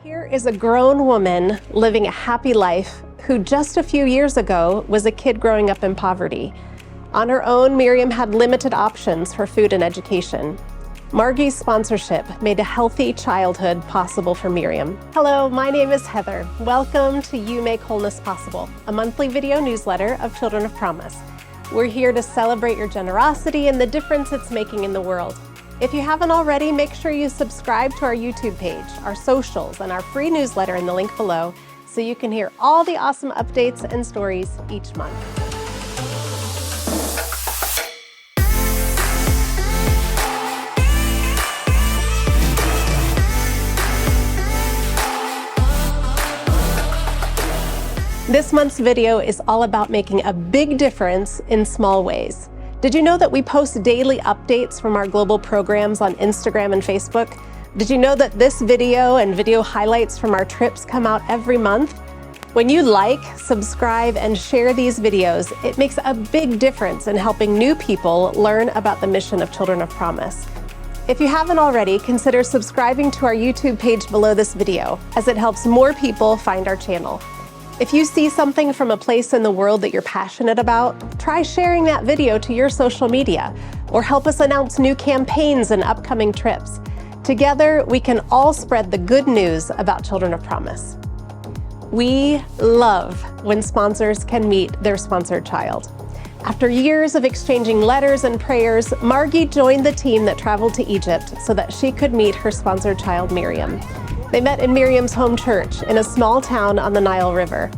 Here is a grown woman living a happy life who just a few years ago was a kid growing up in poverty. On her own, Miriam had limited options for food and education. Margie's sponsorship made a healthy childhood possible for Miriam. Hello, my name is Heather. Welcome to You Make Wholeness Possible, a monthly video newsletter of Children of Promise. We're here to celebrate your generosity and the difference it's making in the world. If you haven't already, make sure you subscribe to our YouTube page, our socials, and our free newsletter in the link below so you can hear all the awesome updates and stories each month. This month's video is all about making a big difference in small ways. Did you know that we post daily updates from our global programs on Instagram and Facebook? Did you know that this video and video highlights from our trips come out every month? When you like, subscribe, and share these videos, it makes a big difference in helping new people learn about the mission of Children of Promise. If you haven't already, consider subscribing to our YouTube page below this video, as it helps more people find our channel. If you see something from a place in the world that you're passionate about, try sharing that video to your social media, or help us announce new campaigns and upcoming trips. Together, we can all spread the good news about Children of Promise. We love when sponsors can meet their sponsored child. After years of exchanging letters and prayers, Margie joined the team that traveled to Egypt so that she could meet her sponsored child, Miriam. They met in Miriam's home church in a small town on the Nile River.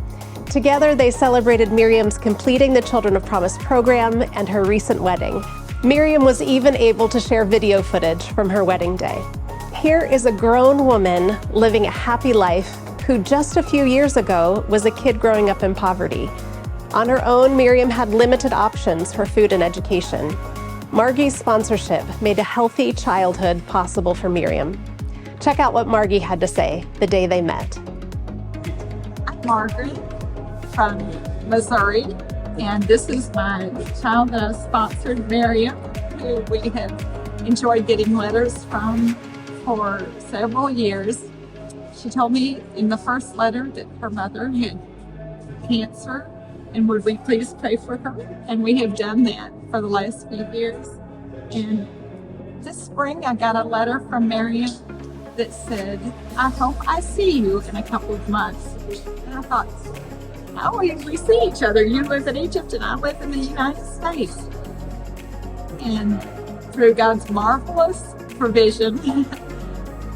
Together, they celebrated Miriam's completing the Children of Promise program and her recent wedding. Miriam was even able to share video footage from her wedding day. Here is a grown woman living a happy life who just a few years ago was a kid growing up in poverty. On her own, Miriam had limited options for food and education. Margie's sponsorship made a healthy childhood possible for Miriam. Check out what Margie had to say the day they met. I'm Margaret from Missouri, and this is my child that I sponsored, Miriam, who we have enjoyed getting letters from for several years. She told me in the first letter that her mother had cancer, and would we please pray for her? And we have done that for the last few years. And this spring I got a letter from Miriam that said, I hope I see you in a couple of months. And I thought, how will we see each other? You live in Egypt and I live in the United States. And through God's marvelous provision,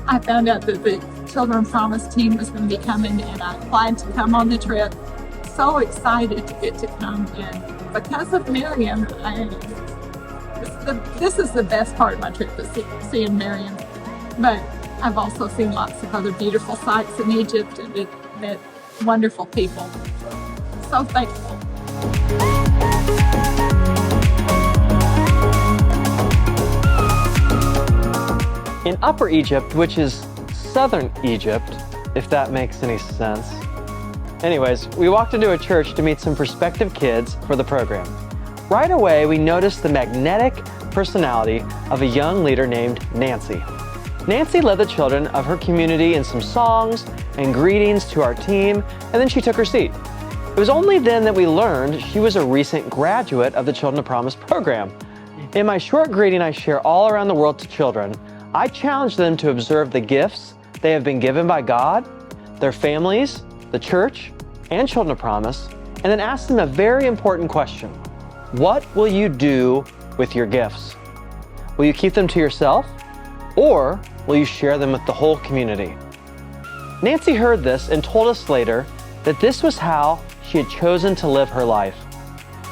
I found out that the Children of Promise team was going to be coming, and I applied to come on the trip. So excited to get to come, and because of Miriam, this is the best part of my trip, is seeing Miriam. But I've also seen lots of other beautiful sights in Egypt and met wonderful people. So thankful. In Upper Egypt, which is southern Egypt, if that makes any sense. Anyways, we walked into a church to meet some prospective kids for the program. Right away, we noticed the magnetic personality of a young leader named Nancy. Nancy led the children of her community in some songs and greetings to our team, and then she took her seat. It was only then that we learned she was a recent graduate of the Children of Promise program. In my short greeting I share all around the world to children, I challenge them to observe the gifts they have been given by God, their families, the church, and Children of Promise, and then ask them a very important question. What will you do with your gifts? Will you keep them to yourself, or will you share them with the whole community? Nancy heard this and told us later that this was how she had chosen to live her life.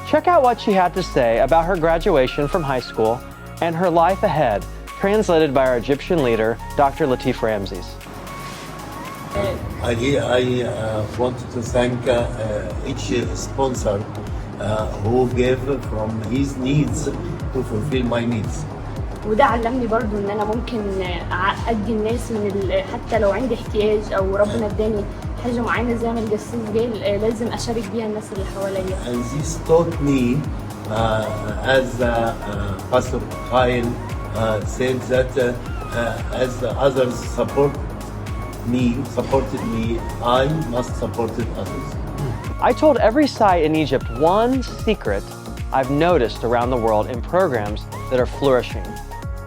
Check out what she had to say about her graduation from high school and her life ahead, translated by our Egyptian leader, Dr. Latif Ramses. I wanted to thank each sponsor who gave from his needs to fulfill my needs. وده علمني برضو ان انا ممكن ادي الناس حتى لو عندي احتياج او ربنا اداني حاجه معينه زي ما الجسيس قال لازم اشارك بيها الناس اللي حواليا. And this taught me as Pastor Kyle said that as others support me, supported me, I must support others. I told every site in Egypt one secret I've noticed around the world in programs that are flourishing.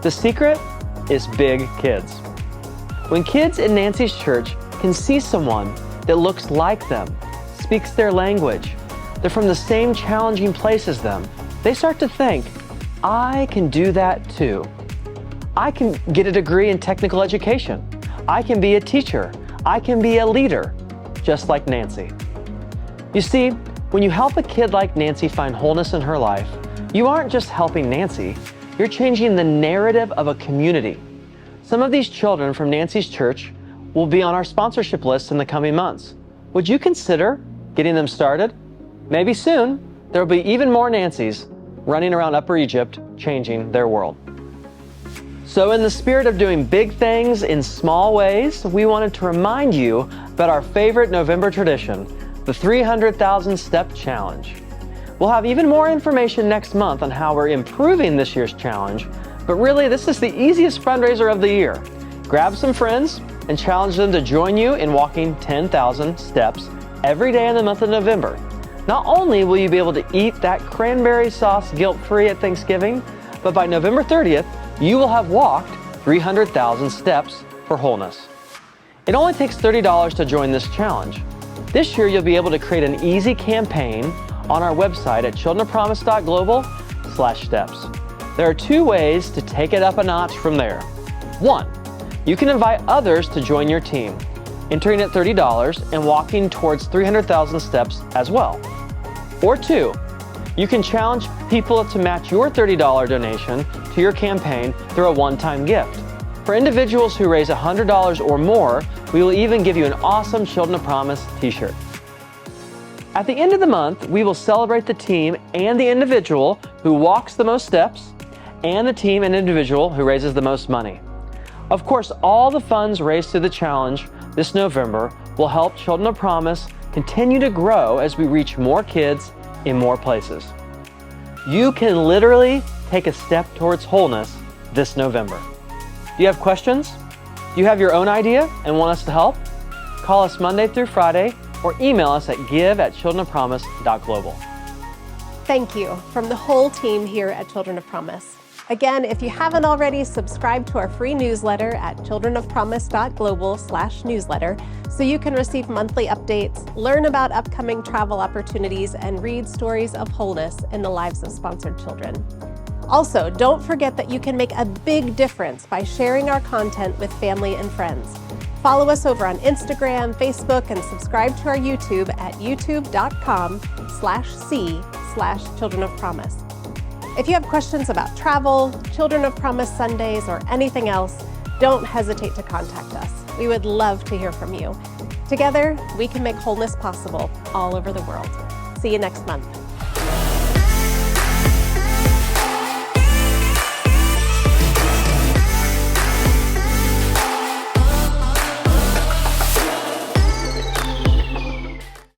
The secret is big kids. When kids in Nancy's church can see someone that looks like them, speaks their language, they're from the same challenging place as them, they start to think, I can do that too. I can get a degree in technical education. I can be a teacher. I can be a leader, just like Nancy. You see, when you help a kid like Nancy find wholeness in her life, you aren't just helping Nancy, you're changing the narrative of a community. Some of these children from Nancy's church will be on our sponsorship list in the coming months. Would you consider getting them started? Maybe soon, there will be even more Nancys running around Upper Egypt, changing their world. So in the spirit of doing big things in small ways, we wanted to remind you about our favorite November tradition, the 300,000 Step Challenge. We'll have even more information next month on how we're improving this year's challenge, but really this is the easiest fundraiser of the year. Grab some friends and challenge them to join you in walking 10,000 steps every day in the month of November. Not only will you be able to eat that cranberry sauce guilt-free at Thanksgiving, but by November 30th, you will have walked 300,000 steps for wholeness. It only takes $30 to join this challenge. This year, you'll be able to create an easy campaign on our website at childrenofpromise.global/steps. There are two ways to take it up a notch from there. One, you can invite others to join your team, entering at $30 and walking towards 300,000 steps as well. Or two, you can challenge people to match your $30 donation to your campaign through a one-time gift. For individuals who raise $100 or more, we will even give you an awesome Children of Promise t-shirt. At the end of the month, we will celebrate the team and the individual who walks the most steps and the team and individual who raises the most money. Of course, all the funds raised through the challenge this November will help Children of Promise continue to grow as we reach more kids in more places. You can literally take a step towards wholeness this November. Do you have questions? Do you have your own idea and want us to help? Call us Monday through Friday or email us at give@childrenofpromise.global. Thank you from the whole team here at Children of Promise. Again, if you haven't already, subscribe to our free newsletter at childrenofpromise.global/newsletter so you can receive monthly updates, learn about upcoming travel opportunities, and read stories of wholeness in the lives of sponsored children. Also, don't forget that you can make a big difference by sharing our content with family and friends. Follow us over on Instagram, Facebook, and subscribe to our YouTube at youtube.com/c/Children of Promise. If you have questions about travel, Children of Promise Sundays, or anything else, don't hesitate to contact us. We would love to hear from you. Together, we can make wholeness possible all over the world. See you next month.